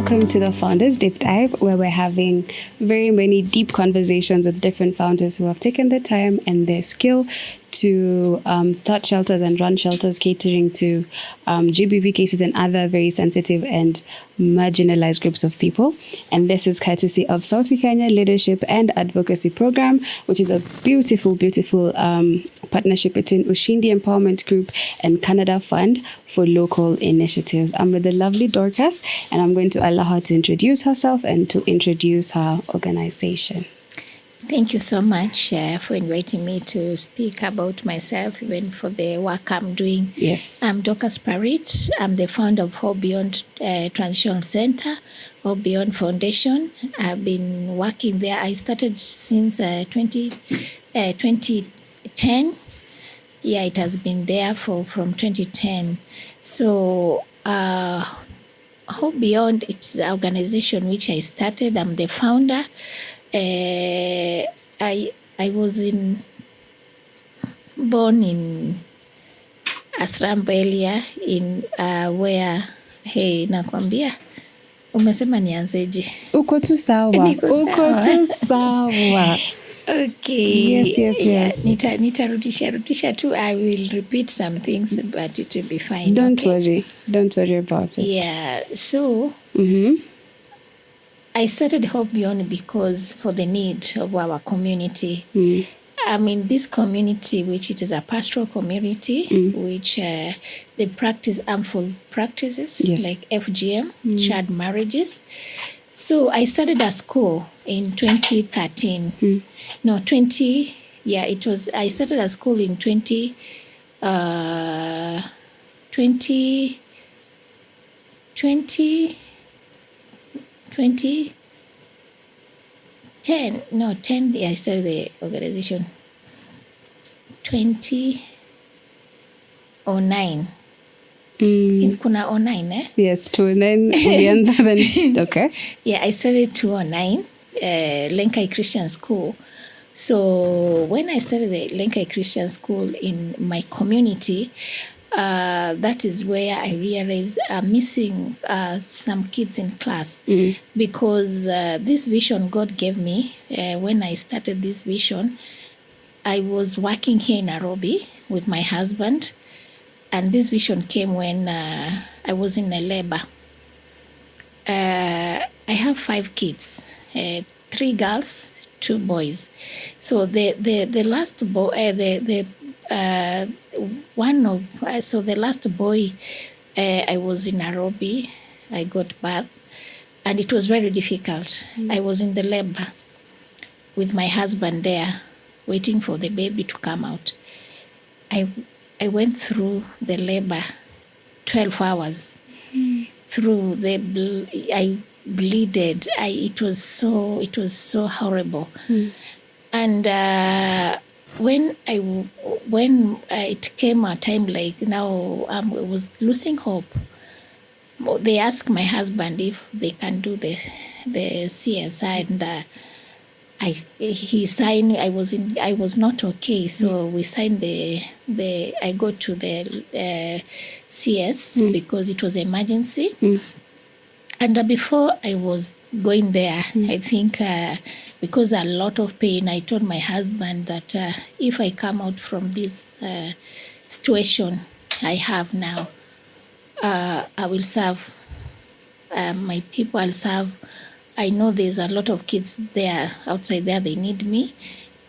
welcome to the Founders Deep Dive, where we're having very many deep conversations with different founders who have taken their time and their skill to start shelters and run shelters catering to GBV cases and other very sensitive and marginalized groups of people. And this is courtesy of Sauti Kenya Leadership and Advocacy Program, which is a beautiful, beautiful partnership between Ushindi Empowerment Group and Canada Fund for Local Initiatives. I'm with the lovely Dorcas, and I'm going to allow her to introduce herself and to introduce her organization. Thank you so much for inviting me to speak about myself, even for the work I'm doing. Yes. I'm Dorcas Parit. I'm the founder of Hope Beyond Transitional Center, Hope Beyond Foundation. I've been working there. I started since 2010. Yeah, it has been there from 2010. So Hope Beyond, it's an organization which I started. I'm the founder. I was born in Asrambo area in where nakwambia umesema nianzeje? Uko tu sawa. Uko tu sawa. Okay. Yes. Nitarudisha tu. I will repeat some things, but it will be fine. Don't worry about it. Yeah. So I started Hope Beyond because for the need of our community. I mean, this community, which it is a pastoral community, which they practice harmful practices like FGM, child marriages. So I started a school in 2013. I started a school in 2010. I started the organization 2009. Kuna 09, eh? Yes, 2009. Okay. Yeah, I started 2009, Lenkai Christian School. So when I started the Lenkai Christian School in my community, that is where I realized I'm missing some kids in class because this vision God gave me, when I started this vision, I was working here in Nairobi with my husband, and this vision came when I was in a labor. I have 5 kids, 3 girls, 2 boys. So the last boy, the last boy, I was in Nairobi. I got birth, and it was very difficult. I was in the labor with my husband there, waiting for the baby to come out. I went through the labor 12 hours. Through I bleeded. It was so horrible. And when it came a time like now, I was losing hope. They asked my husband if they can do the CSI, and he signed. I was not okay, so we signed I go to the CS because it was emergency. And before I was going there, I think because a lot of pain, I told my husband that if I come out from this situation I have now, I will serve my people. I'll serve. I know there's a lot of kids there, outside there, they need me.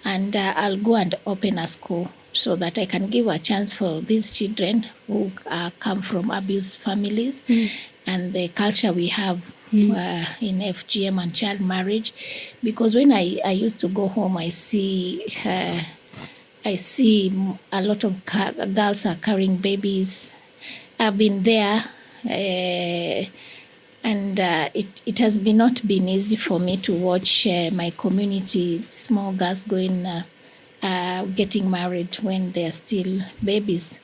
And I'll go and open a school so that I can give a chance for these children who come from abused families and the culture we have in FGM and child marriage. Because when I used to go home, I see a lot of girls are carrying babies. I've been there, and it has not been easy for me to watch my community, small girls getting married when they're still babies.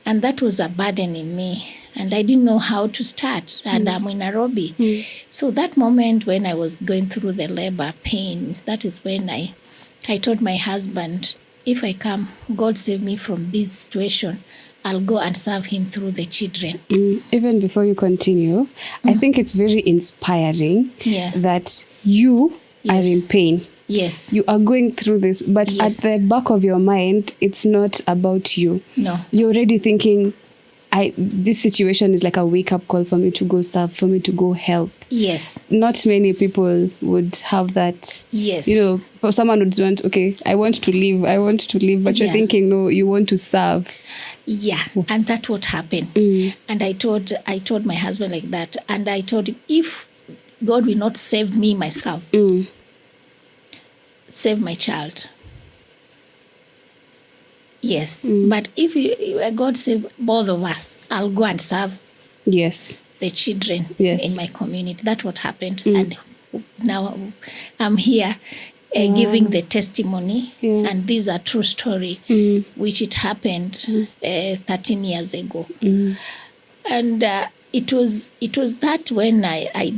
And that was a burden in me. And I didn't know how to start. And I'm in Nairobi. So that moment when I was going through the labor pain, that is when I told my husband, if I come, God save me from this situation, I'll go and serve him through the children. Even before you continue, I think it's very inspiring that you are in pain. Yes. You are going through this, but Yes. at the back of your mind, it's not about you. No. You're already thinking, this situation is like a wake-up call for me to go serve, for me to go help. Yes. Not many people would have that. Yes. For someone would want, okay, I want to leave, but you're thinking, no, you want to serve. Yeah, and that's what happened. And I told my husband like that, and I told him, if God will not save me myself, save my child. Yes, but if God save both of us, I'll go and serve. Yes. The children in my community. That's what happened, and now I'm here. Giving the testimony, and these are true story, which it happened 13 years ago, and it was that when I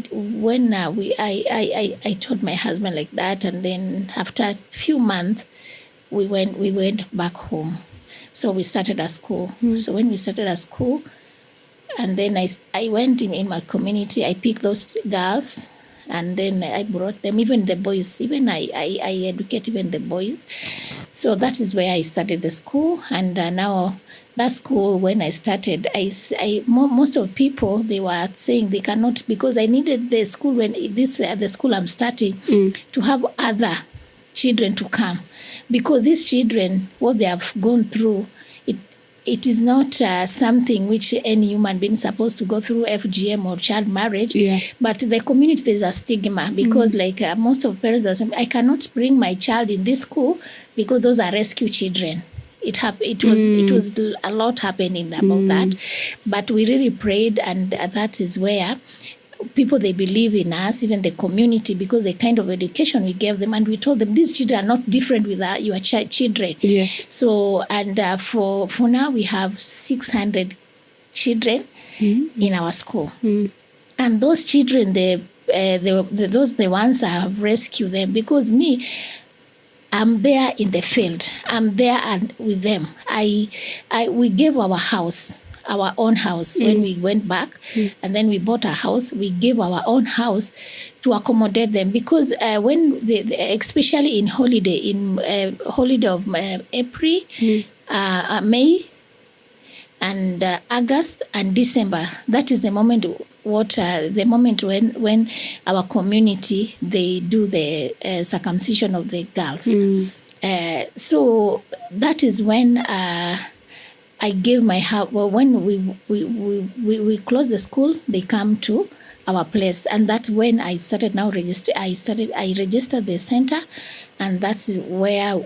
told my husband like that, and then after a few months we went back home, so we started a school. So when we started a school, and then I went in my community, I picked those girls. And then I brought them, even the boys, even I educate even the boys. So that is where I started the school. And now that school, when I started, most of people, they were saying they cannot, because I needed the school, the school I'm starting, to have other children to come. Because these children, what they have gone through, it is not something which any human being is supposed to go through, FGM or child marriage. But the community, there's a stigma because most of parents are saying, I cannot bring my child in this school because those are rescue children. It was a lot happening about that. But we really prayed, and that is where people, they believe in us, even the community, because the kind of education we gave them, and we told them these children are not different with your children. Yes. So, and for now we have 600 children in our school, and those children, the ones I have rescued them, because me, I'm there in the field. I'm there and with them. We gave our house. Our own house when we went back, and then we bought a house. We gave our own house to accommodate them, because when especially in holiday of April, May, and August and December, that is the moment when our community, they do the circumcision of the girls. So that is when I gave my house. Well, when we closed the school, they come to our place, and that's when I started I registered the center, and that's where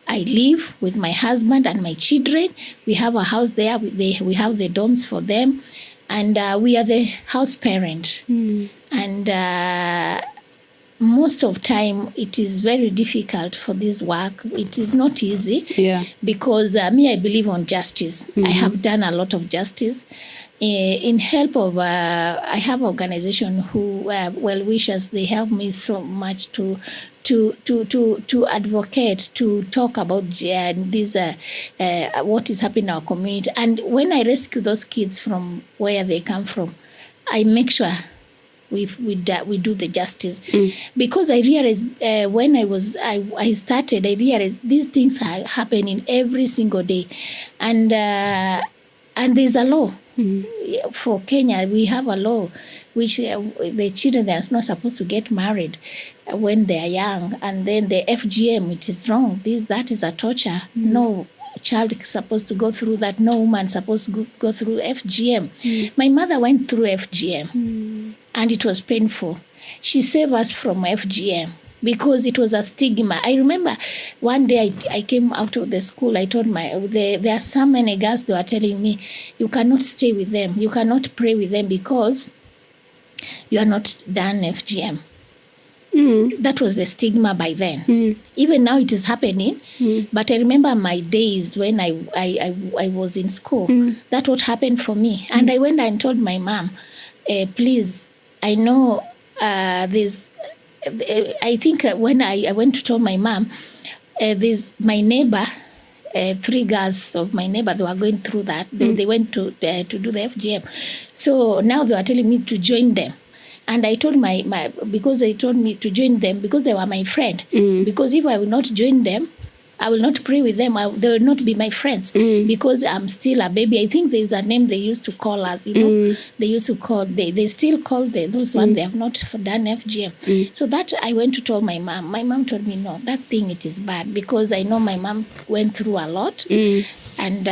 I live with my husband and my children. We have a house there. We have the dorms for them, and we are the house parent. And most of time it is very difficult for this work. It is not easy, because I believe on justice. I have done a lot of justice in help of I have organization who well wishers. They help me so much to advocate, to talk about this what is happening in our community. And when I rescue those kids from where they come from, I make sure we do the justice, because I realized when I started, I realized these things are happening every single day, and there's a law for Kenya. We have a law which the children, they are not supposed to get married when they are young, and then the FGM, it is wrong. That is a torture. No child is supposed to go through that. No woman is supposed to go through FGM. My mother went through FGM, and it was painful. She saved us from FGM because it was a stigma. I remember one day I came out of the school. I told there are so many girls, they were telling me, you cannot stay with them. You cannot pray with them because you are not done FGM. That was the stigma by then. Even now it is happening. But I remember my days when I was in school. That what happened for me. And I went and told my mom, please, I know this. I think when I went to tell my mom, my neighbor, three girls of my neighbor, they were going through that. They went to do the FGM. So now they were telling me to join them. And I told because they told me to join them because they were my friend. Because if I will not join them, I will not pray with them. They will not be my friends because I'm still a baby. I think there's a name they used to call us, you know. They used to call, they still call those ones, they have not done FGM. So that I went to tell my mom. My mom told me, no, that thing, it is bad because I know my mom went through a lot. And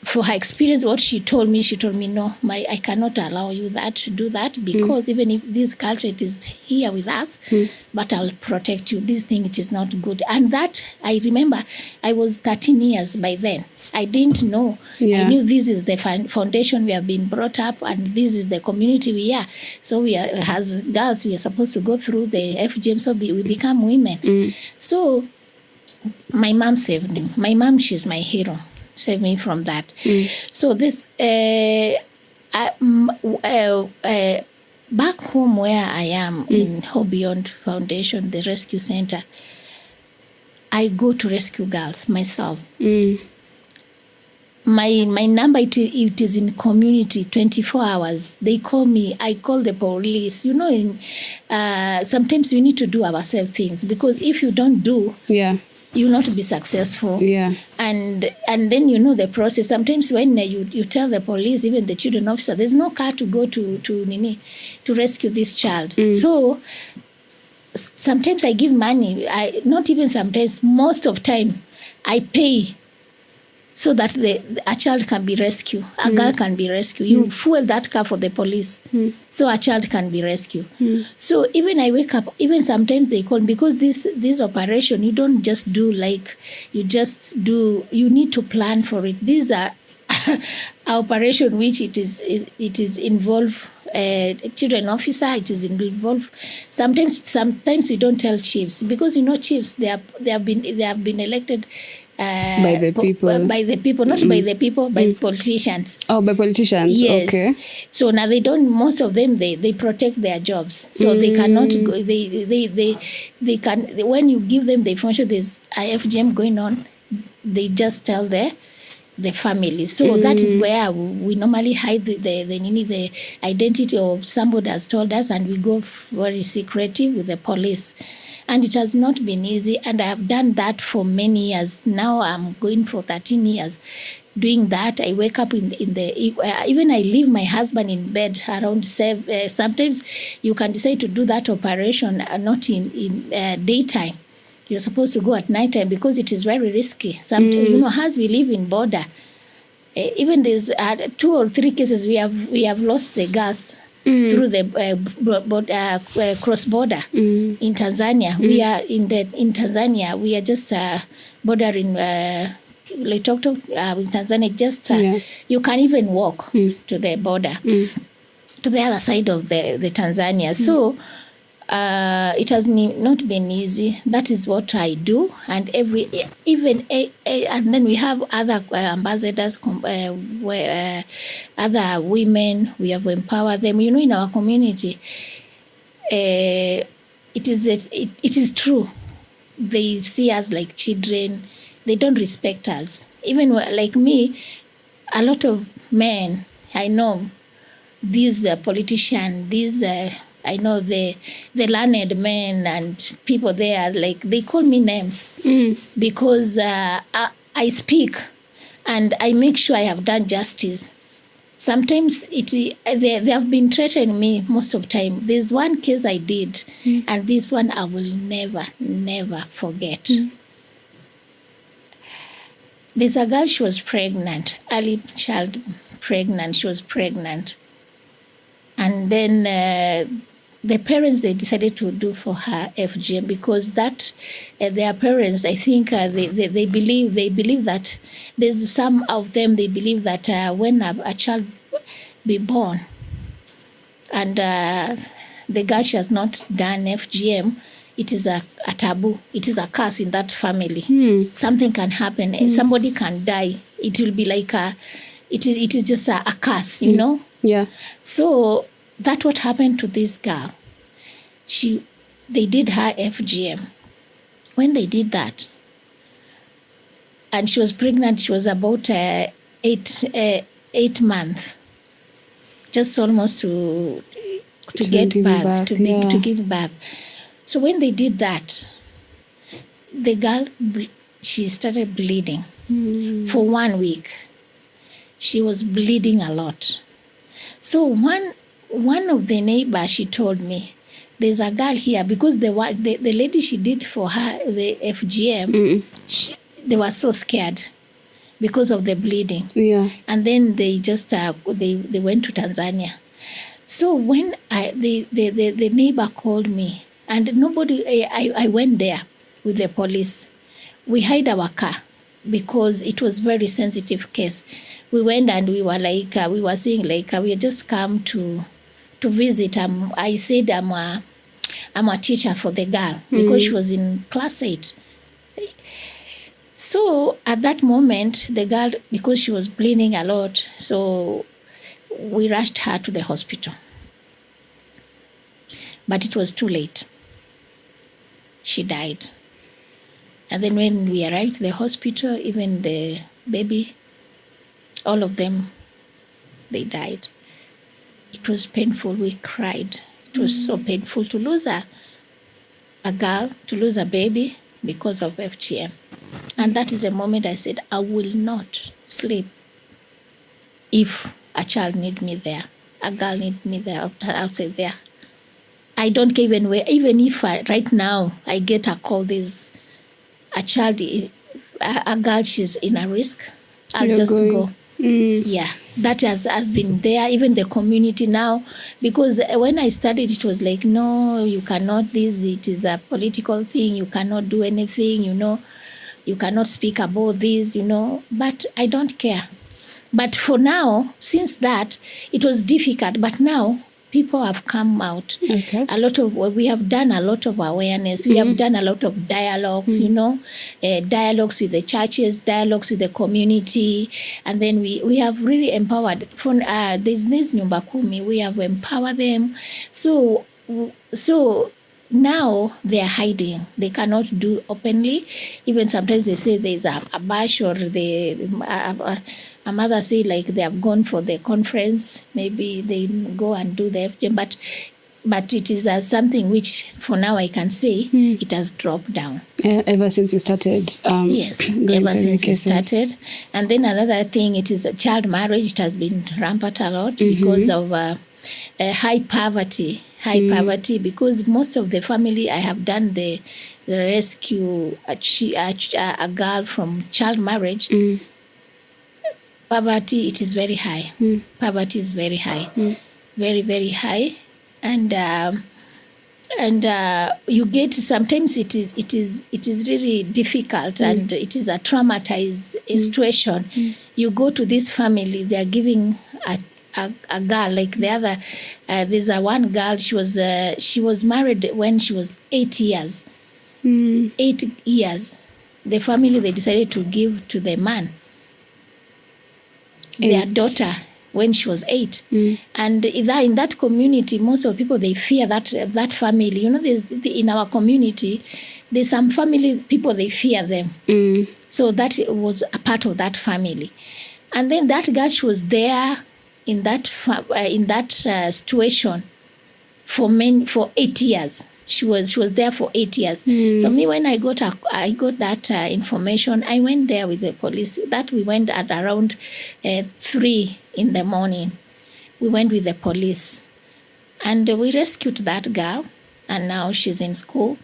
for her experience, what she told me, no, I cannot allow you to do that because even if this culture, it is here with us, but I'll protect you. This thing, it is not good. And that, I remember, I was 13 years by then. I didn't know. I knew this is the foundation we have been brought up and this is the community we are. So we are, as girls, we are supposed to go through the FGM, so we become women. So my mom saved me. My mom, she's my hero. Saved me from that. So this back home where I am in Hope Beyond Foundation, the rescue center, I go to rescue girls myself. My number, it is in community 24 hours. They call me, I call the police. You know, sometimes we need to do ourselves things because if you don't do, you'll not be successful. And then you know the process. Sometimes when you tell the police, even the children officer, there's no car to go to rescue this child. So sometimes I give money. Not even sometimes, most of time I pay so that a child can be rescued, a girl can be rescued. You fuel that car for the police, so a child can be rescued. So even I wake up, even sometimes they call, because this operation, you don't just do like, you need to plan for it. These are operation which it is involve children officer, it is involved. Sometimes we don't tell chiefs because you know chiefs, they have been elected by the people, not by the people, by politicians. Oh, by politicians. Yes. Okay. So now they don't. Most of them they protect their jobs, so they cannot go. They can, when you give them the information there's FGM going on, they just tell the family. So that is where we normally hide the identity of somebody has told us, and we go very secretive with the police. And it has not been easy, and I have done that for many years. Now I'm going for 13 years doing that. I wake up even I leave my husband in bed around 7. Sometimes you can decide to do that operation not in daytime. You're supposed to go at nighttime because it is very risky. You know, as we live in border, even there's 2 or 3 cases we have lost the gas through the cross border in Tanzania. We are in Tanzania. We are just bordering Loitokitok with Tanzania. Just you can even walk to the border to the other side of the Tanzania. So it has not been easy. That is what I do, and and then we have other ambassadors, other women. We have empowered them. You know, in our community, it is true. They see us like children. They don't respect us. Even like me, a lot of men I know, these politicians, these. I know the learned men and people there, like they call me names because I speak and I make sure I have done justice. Sometimes they have been threatening me most of the time. There's one case I did, and this one I will never forget. There's a girl, she was pregnant, early child pregnant. She was pregnant. And then the parents, they decided to do for her FGM because that their parents, I think they believe that there's some of them, they believe that when a child be born and the girl has not done FGM, it is a taboo. It is a curse in that family. Something can happen. Somebody can die. It will be like it is just a curse, you know? Yeah. So that's what happened to this girl. They did her FGM. When they did that, and she was pregnant. She was about 8 months, just almost to get birth, to give birth. So when they did that, the girl, she started bleeding for 1 week. She was bleeding a lot. So one of the neighbors, she told me, there's a girl here, because the lady she did for her the FGM, they were so scared because of the bleeding. Yeah. And then they just they went to Tanzania. So when the neighbor called me, and nobody, I went there with the police. We hid our car because it was very sensitive case. We went and we were like, we were saying like, we just come to visit. I said I'm a teacher for the girl because she was in class 8. So at that moment, the girl, because she was bleeding a lot, so we rushed her to the hospital. But it was too late. She died. And then when we arrived at the hospital, even the baby, all of them, they died. It was painful. We cried. It was so painful to lose a girl, to lose a baby because of FGM. And that is the moment I said, I will not sleep if a child need me there, a girl need me there, outside there. I don't care even where, even if right now I get a call, there's a child, a girl, she's in a risk, I'll just go. Yeah, that has been there, even the community now, because when I studied, it was like, no, you cannot, it is a political thing, you cannot do anything, you cannot speak about this, but I don't care. But for now, since that, it was difficult, but now people have come out. Okay. We have done a lot of awareness. We have done a lot of dialogues, dialogues with the churches, dialogues with the community. And then we have really empowered. There's Nyumba Kumi, we have empowered them. So now they are hiding. They cannot do openly. Even sometimes they say there's a bash, or a mother say like they have gone for the conference. Maybe they go and do the FGM, but it is something which for now I can say it has dropped down. Ever since you started? Yes, ever since you started. And then another thing, it is child marriage. It has been rampant a lot because of high poverty. Because most of the family, I have done the rescue a girl from child marriage. Poverty, it is very high. Poverty is very high, very, very high, and you get, sometimes it is really difficult, and it is a traumatized situation. You go to this family, they are giving a girl, like the other. There's one girl. She was married when she was 8 years. 8 years. The family, they decided to give to the man their daughter when she was 8. And in that community, most of the people, they fear that family. There's in our community, there's some family people, they fear them. So that was a part of that family. And then that girl, she was there in that situation for 8 years. She was there for 8 years. So me, when I got that information, I went there with the police. That we went at around 3 in the morning. We went with the police, and we rescued that girl, and now she's in school.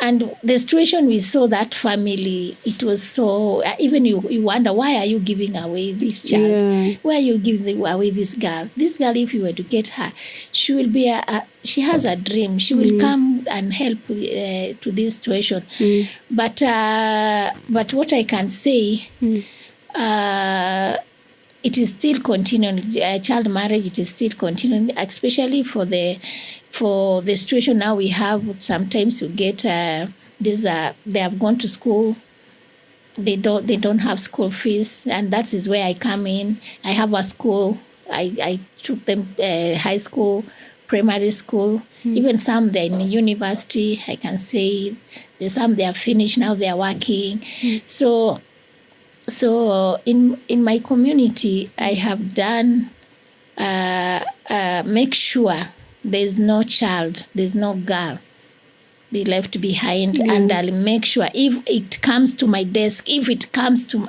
And the situation we saw, that family, it was so, even you wonder, why are you giving away this child? Yeah. Why are you giving away this girl? This girl, if you were to get her, she will be she has a dream. She will come and help to this situation. But what I can say, it is still continuing. Child marriage, it is still continuing, especially for the situation now we have. Sometimes you get they have gone to school, they don't have school fees, and that is where I come in. I have a school. I took them high school, primary school, even some they're in university. I can say there's some they are finished now, they are working. So So in my community, I have done make sure there's no child, there's no girl be left behind, and I'll make sure if it comes to my desk, if it comes to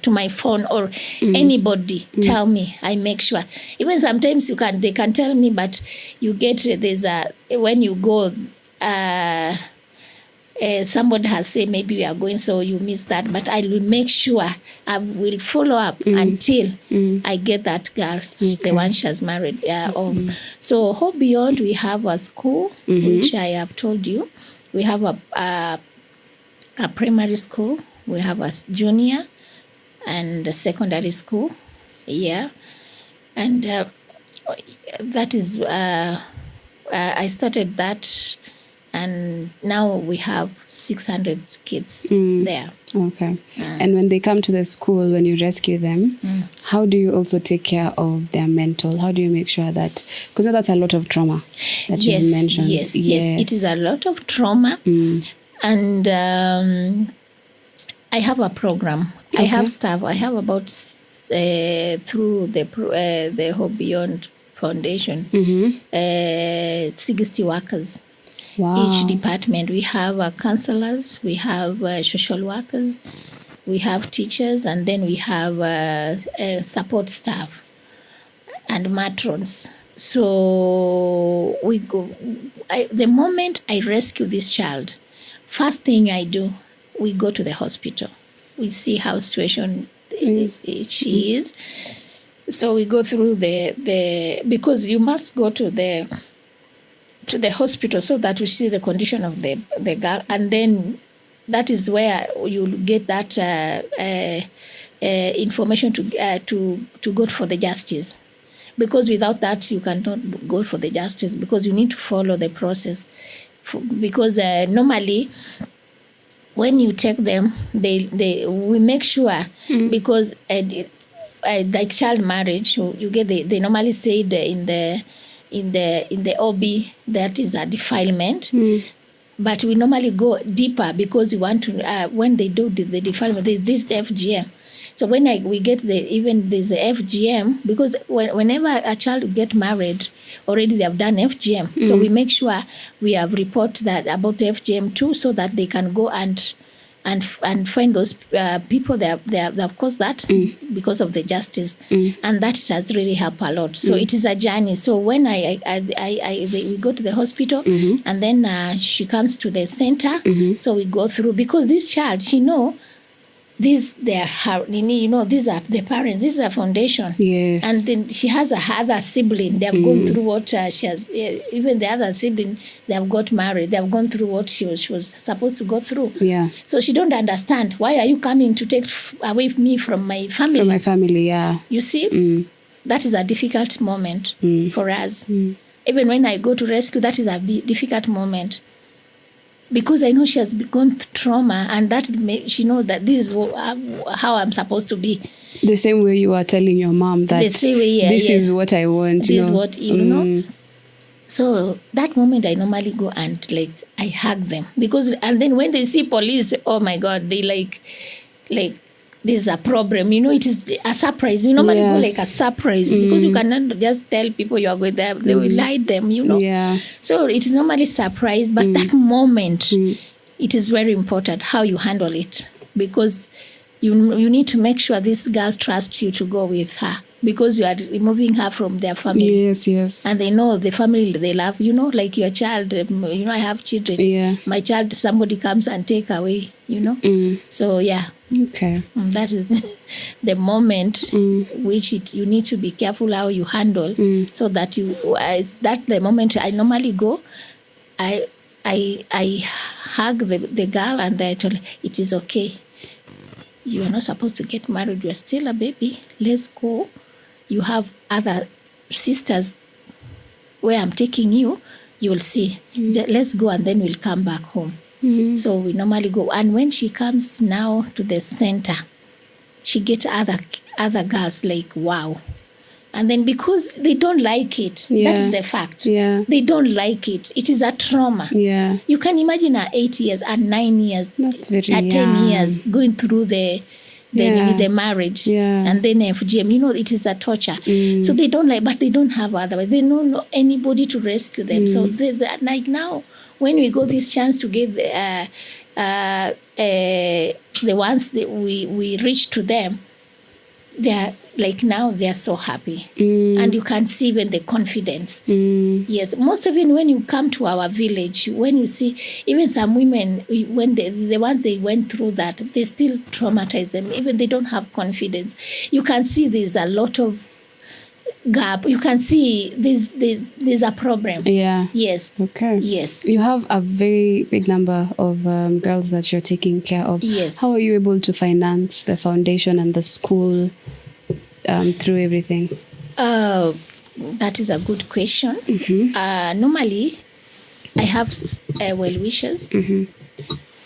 my phone or anybody tell me, I make sure. Even sometimes they can tell me, but you get when you go. Somebody has said maybe we are going, so you miss that, but I will make sure I will follow up until I get that girl, the one she has married off. So Hope Beyond, we have a school, which I have told you. We have a primary school, we have a junior and a secondary school, and that is I started that. And now we have 600 kids there. Okay. And when they come to the school, when you rescue them, how do you also take care of their mental? How do you make sure that, because that's a lot of trauma that you mentioned. Yes. It is a lot of trauma. And I have a program. Okay. I have staff. I have about, through the Hope Beyond Foundation, 60 workers. Wow. Each department. We have counselors, we have social workers, we have teachers, and then we have support staff and matrons. So we go. The moment I rescue this child, first thing I do, we go to the hospital. We see how situation she is. So we go through because you must go to the hospital so that we see the condition of the girl, and then that is where you'll get that information to go for the justice, because without that you cannot go for the justice, because you need to follow the process, because normally when you take them, we make sure, because like child marriage, you get they normally say in the OB that is a defilement, but we normally go deeper because we want to when they do the defilement, this FGM. So when we get there's a FGM, because whenever a child get married, already they have done FGM. So we make sure we have report that about FGM too, so that they can go and find those people that have caused that because of the justice, and that has really helped a lot. So it is a journey. So when we go to the hospital, and then she comes to the center, so we go through, because this child, she know these these are the parents, this is a foundation. Yes. And then she has a other sibling. They have gone through what she has. Even the other sibling, they have got married. They have gone through what she was supposed to go through. Yeah. So she don't understand, why are you coming to take away me from my family? From my family, yeah. You see, that is a difficult moment for us. Even when I go to rescue, that is a difficult moment, because I know she has gone through trauma, and that she knows that this is how I'm supposed to be. The same way you are telling your mom that this is what I want. This is what you know. So that moment, I normally go and I hug them, and then when they see police, oh my God, they like there's a problem. It is a surprise. We normally go like a surprise, because you cannot just tell people you are going there. They will lie them, Yeah. So it is normally surprise, but that moment, it is very important how you handle it, because you need to make sure this girl trusts you to go with her, because you are removing her from their family. Yes. And they know the family they love, like your child, I have children. Yeah. My child, somebody comes and take away, So, yeah. Okay. That is the moment which you need to be careful how you handle, so that that's the moment I normally go. I hug the girl, and I tell her, it is okay. You are not supposed to get married. You are still a baby. Let's go. You have other sisters where I'm taking you. You will see. Let's go, and then we'll come back home. So we normally go. And when she comes now to the center, she gets other girls like, wow. And then because they don't like it, that is the fact. Yeah. They don't like it. It is a trauma. Yeah. You can imagine at 8 years, at 9 years, That's very at 10 years, going through the the marriage, and then FGM. It is a torture. So they don't like, but they don't have otherwise. They don't know anybody to rescue them. So like now, when we got this chance to get the ones that we reach to them, they're like now they're so happy, and you can see even the confidence. Yes, most of it when you come to our village, when you see even some women, when the ones they went through that, they still traumatize them. Even they don't have confidence. You can see there's a lot of gap. You can see there's a problem. Yeah. Yes. Okay. Yes. You have a very big number of girls that you're taking care of. Yes. How are you able to finance the foundation and the school through everything? That is a good question. Normally, I have well-wishers.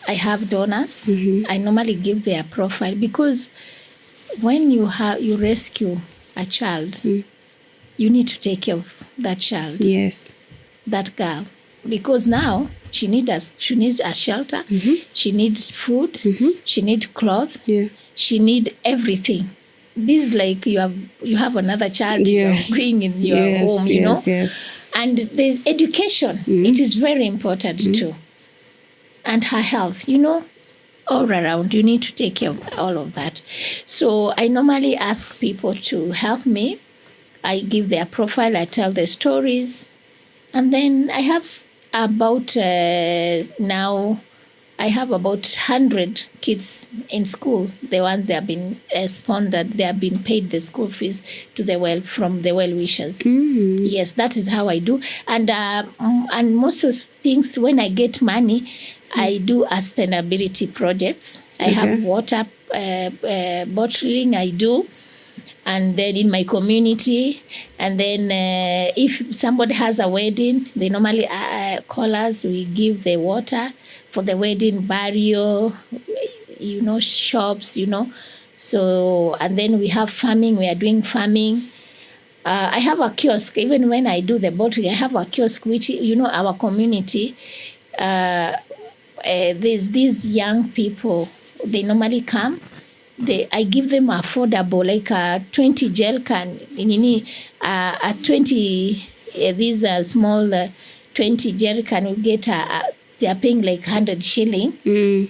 I have donors. I normally give their profile, because when you rescue a child, you need to take care of that child. Yes. That girl, because now she needs a shelter. She needs food. She needs clothes. Yeah. She needs everything. This is like you have another child you're bringing in your home, you know. Yes. And there's education. It is very important too. And her health, all around. You need to take care of all of that. So I normally ask people to help me. I give their profile. I tell the stories. And then I have about now, I have about 100 kids in school. The ones they have been sponsored, they have been paid the school fees to from the well-wishers. Yes, that is how I do. And most of things, when I get money, I do sustainability projects. I have water bottling, I do. And then in my community, and then if somebody has a wedding, they normally call us. We give the water for the wedding, burial, shops, So, and then we have farming. We are doing farming. I have a kiosk. Even when I do the bottling, I have a kiosk, which, our community, there's these young people, they normally come. I give them affordable, like a 20 gel can, a 20, these are small 20 gel can, you get they are paying like 100 shilling.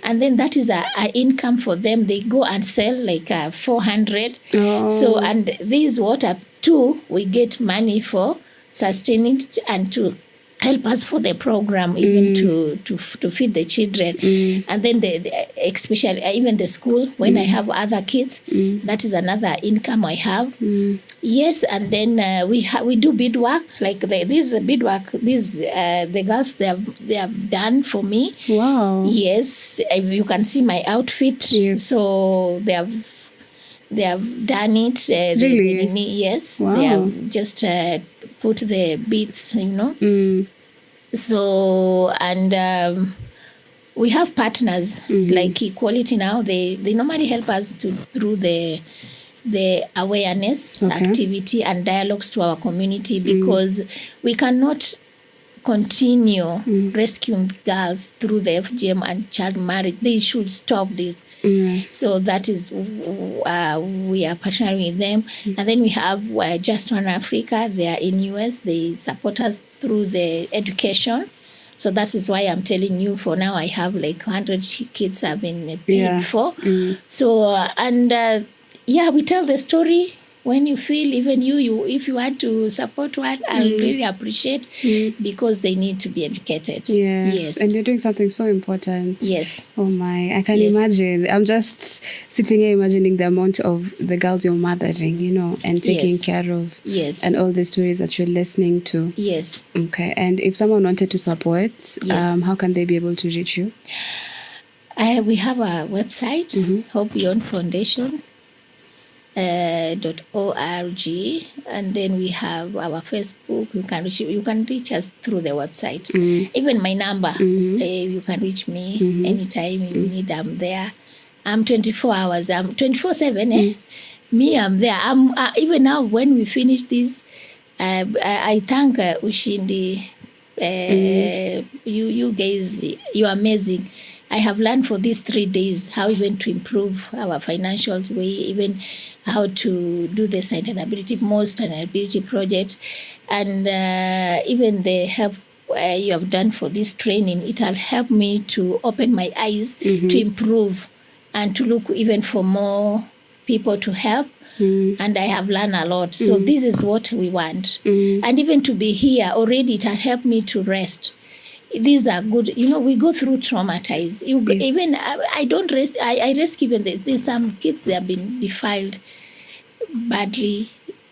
And then that is a income for them. They go and sell like 400. So, and this water too, we get money for sustaining it and to help us for the program, even to feed the children. And then especially even the school, when I have other kids, that is another income I have. Yes, and then we do beadwork, like this beadwork. The girls they have done for me. Wow. Yes, if you can see my outfit. Yes. So they have done it. Really? Yes. Wow. They have just put the beads, So, and we have partners like Equality now. They normally help us through the awareness activity and dialogues to our community, because we cannot continue rescuing girls through the FGM and child marriage. They should stop this. So that is, we are partnering with them. And then we have Just One Africa. They are in US. They support us through the education. So that is why I'm telling you, for now, I have like 100 kids have been paid for. So, we tell the story. When you feel, even if you want to support one, I'll really appreciate, because they need to be educated. Yes. And you're doing something so important. Yes. Oh my, I can imagine. I'm just sitting here imagining the amount of the girls you're mothering, and taking care of. Yes. And all the stories that you're listening to. Yes. Okay. And if someone wanted to support, how can they be able to reach you? We have a website, Hope Beyond Foundation. .org, and then we have our Facebook. You can reach us through the website. Even my number, you can reach me anytime you need. I'm there. I'm 24 hours. I'm 24/7. Me, I'm there. I'm even now. When we finish this, I thank Ushindi. You guys, you're amazing. I have learned for these 3 days how even to improve our financial way, even how to do the more sustainability project, and even the help you have done for this training. It will help me to open my eyes to improve and to look even for more people to help. And I have learned a lot. So this is what we want. And even to be here already, it has helped me to rest. These are good. We go through traumatized. Even I don't rest. I rescue even there's some kids that have been defiled badly.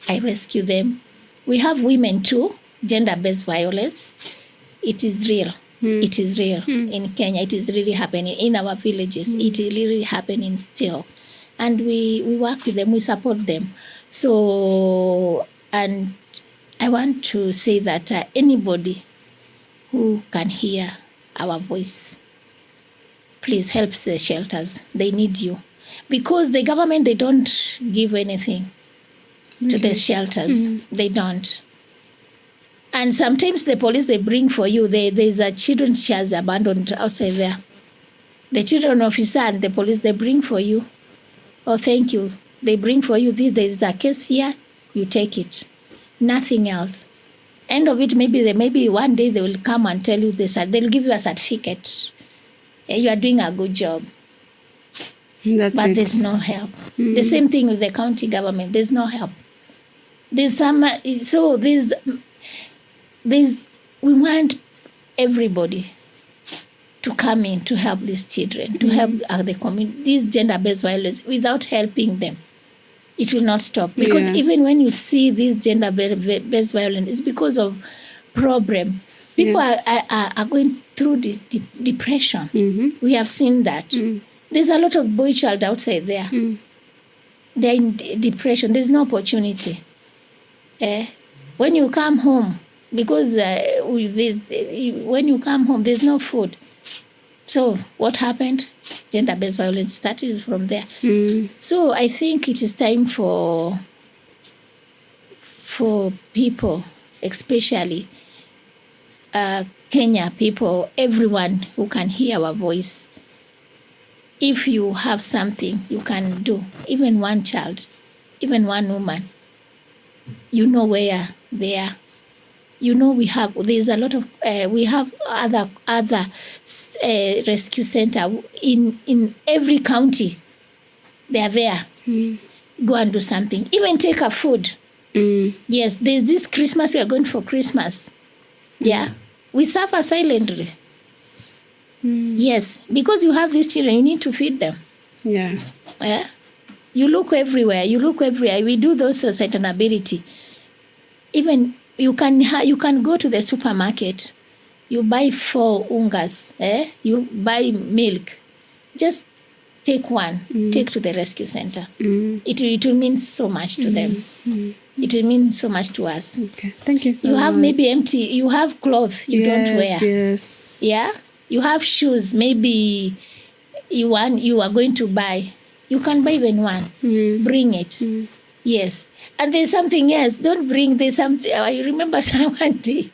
I rescue them. We have women too, gender-based violence. It is real. It is real in Kenya. It is really happening in our villages. It is really happening still. And we work with them, we support them. So, and I want to say that anybody who can hear our voice, please help the shelters. They need you. Because the government, they don't give anything to the shelters. They don't. And sometimes the police, they bring for you, there's a children shelter abandoned outside there. The children officer and the police, they bring for you. Oh, thank you. They bring for you this. There's a case here. You take it. Nothing else. End of it, maybe one day they will come and tell you this. They'll give you a certificate. You are doing a good job. But there's no help. The same thing with the county government. There's no help. There's we want everybody to come in to help these children, to help the community, this gender-based violence. Without helping them, it will not stop. Because even when you see this gender-based violence, it's because of problem. People are going through depression. We have seen that. There's a lot of boy child outside there. They're in depression. There's no opportunity. When you come home, because when you come home, there's no food. So what happened? Gender-based violence started from there. So I think it is time for people, especially Kenya people, everyone who can hear our voice. If you have something you can do, even one child, even one woman, you know where they are. There's a lot of we have other rescue center in every county. They are there. Go and do something. Even take a food. Yes, there's this Christmas, we are going for Christmas. Yeah, we suffer silently. Yes, because you have these children, you need to feed them. Yeah. You look everywhere. We do those sustainability. Even you can go to the supermarket. You buy 4 ungas. You buy milk. Just take one. Take to the rescue center. It will mean so much to them. It will mean so much to us. Okay, thank you so much. You have maybe empty. You have clothes you don't wear. Yes. Yeah. You have shoes. Maybe you are going to buy. You can buy even one. Bring it. Yes. And there's something else. Don't bring. There's something. I remember one day,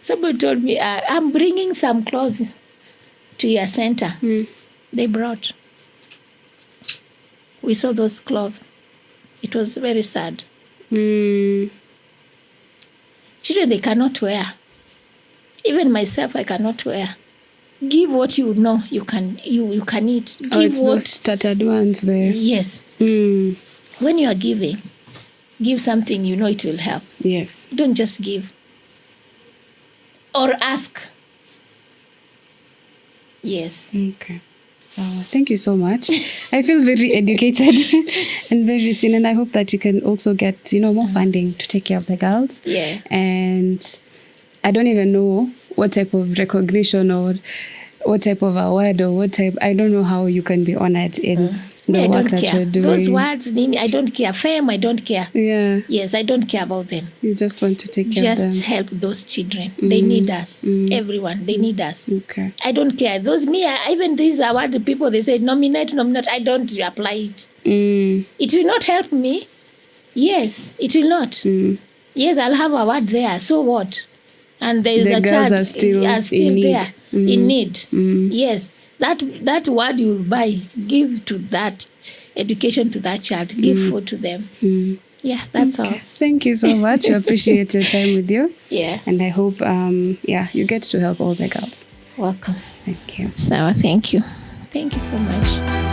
someone told me, I'm bringing some clothes to your center. They brought. We saw those clothes. It was very sad. Children, they cannot wear. Even myself, I cannot wear. Give what you know you can eat. Give it's those tattered ones there. Yes. When you are giving, give something you know it will help. Yes. Don't just give. Or ask. Yes. Okay. So thank you so much. I feel very educated and very seen, and I hope that you can also get more funding to take care of the girls. Yeah. And I don't even know what type of recognition or what type of award or I don't know how you can be honored in the work that you're doing. Those words, I don't care. Fame, I don't care. Yeah. Yes, I don't care about them. You just want to take care of them. Just help those children. They need us. Everyone, they need us. Okay. I don't care. Even these award people, they say nominate. I don't apply it. It will not help me. Yes, it will not. Yes, I'll have award there. So what? And there is a child are still there in need. Yes. that word you'll buy, give to that education to that child, give food to them. Yeah, that's all. Thank you so much. I appreciate your time with you. Yeah. And I hope you get to help all the girls. Welcome. Thank you. So thank you. Thank you so much.